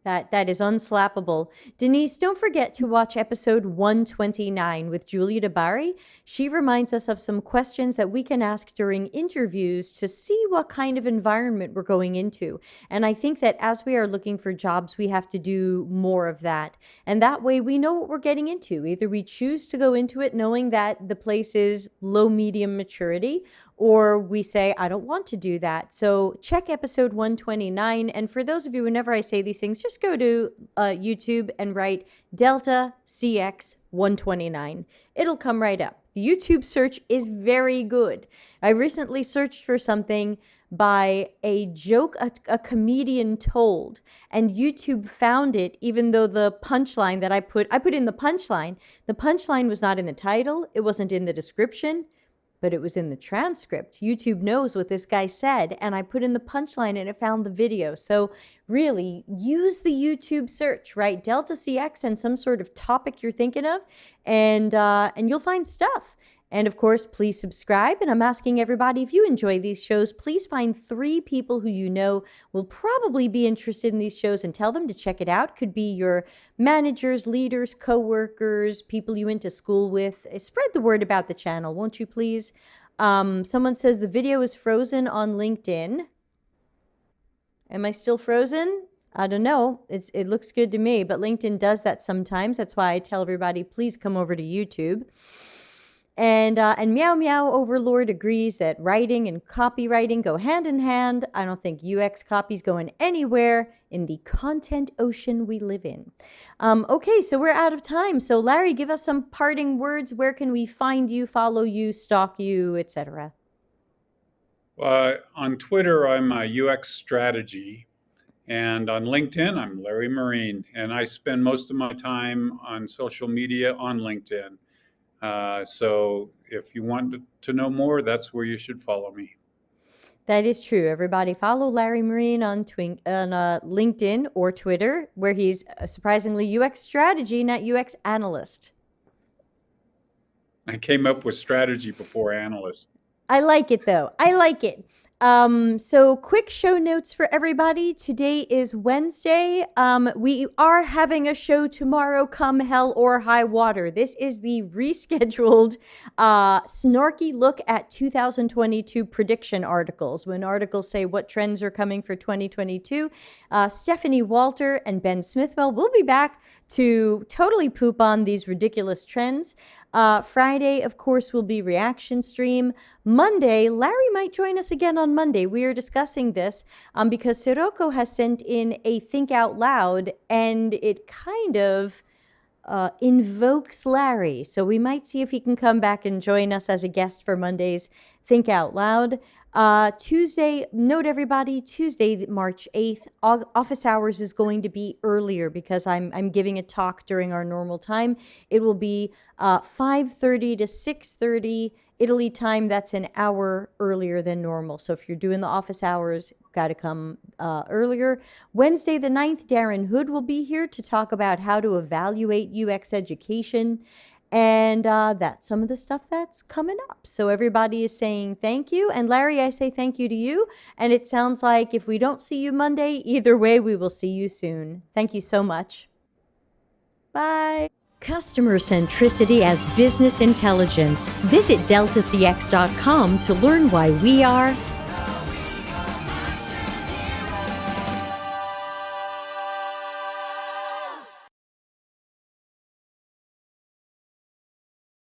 That is unslappable. Denise, don't forget to watch episode 129 with Julia DeBari. She reminds us of some questions that we can ask during interviews to see what kind of environment we're going into. And I think that as we are looking for jobs, we have to do more of that. And that way we know what we're getting into. Either we choose to go into it knowing that the place is low, medium maturity, or we say, I don't want to do that. So check episode 129. And for those of you, whenever I say these things, just go to YouTube and write Delta CX 129. It'll come right up. The YouTube search is very good. I recently searched for something by a joke a comedian told, and YouTube found it, even though the punchline that I put in the punchline was not in the title, it wasn't in the description, but it was in the transcript. YouTube knows what this guy said, and I put in the punchline and it found the video. So really, use the YouTube search, right? Delta CX and some sort of topic you're thinking of, and you'll find stuff. And of course, please subscribe. And I'm asking everybody, if you enjoy these shows, please find 3 people who you know will probably be interested in these shows and tell them to check it out. Could be your managers, leaders, coworkers, people you went to school with. Spread the word about the channel, won't you please? Someone says the video is frozen on LinkedIn. Am I still frozen? I don't know. It looks good to me, but LinkedIn does that sometimes. That's why I tell everybody, please come over to YouTube. And Meow Meow Overlord agrees that writing and copywriting go hand in hand. I don't think UX copy's going anywhere in the content ocean we live in. Okay, so we're out of time. So Larry, give us some parting words. Where can we find you, follow you, stalk you, etc.? On Twitter, I'm UX Strategy. And on LinkedIn, I'm Larry Marine. And I spend most of my time on social media on LinkedIn. So if you want to know more, that's where you should follow me. That is true. Everybody follow Larry Marine on LinkedIn or Twitter, where he's surprisingly UX strategy, not UX analyst. I came up with strategy before analyst. I like it, though. I like it. So quick show notes for everybody. Today is Wednesday. We are having a show tomorrow, come hell or high water. This is the rescheduled, snarky look at 2022 prediction articles. When articles say what trends are coming for 2022, Stephanie Walter and Ben Smithwell will be back to totally poop on these ridiculous trends. Friday, of course, will be reaction stream. Monday, Larry might join us again on Monday. We are discussing this because Sirocco has sent in a Think Out Loud, and it kind of invokes Larry. So we might see if he can come back and join us as a guest for Monday's Think Out Loud. Tuesday, note everybody, Tuesday, March 8th, office hours is going to be earlier because I'm giving a talk during our normal time. It will be 5:30 to 6:30 Italy time. That's an hour earlier than normal. So if you're doing the office hours, got to come earlier. Wednesday the 9th, Darren Hood will be here to talk about how to evaluate UX education. And that's some of the stuff that's coming up. So everybody is saying thank you. And Larry, I say thank you to you. And it sounds like if we don't see you Monday, either way, we will see you soon. Thank you so much. Bye. Customer centricity as business intelligence. Visit deltacx.com to learn why we are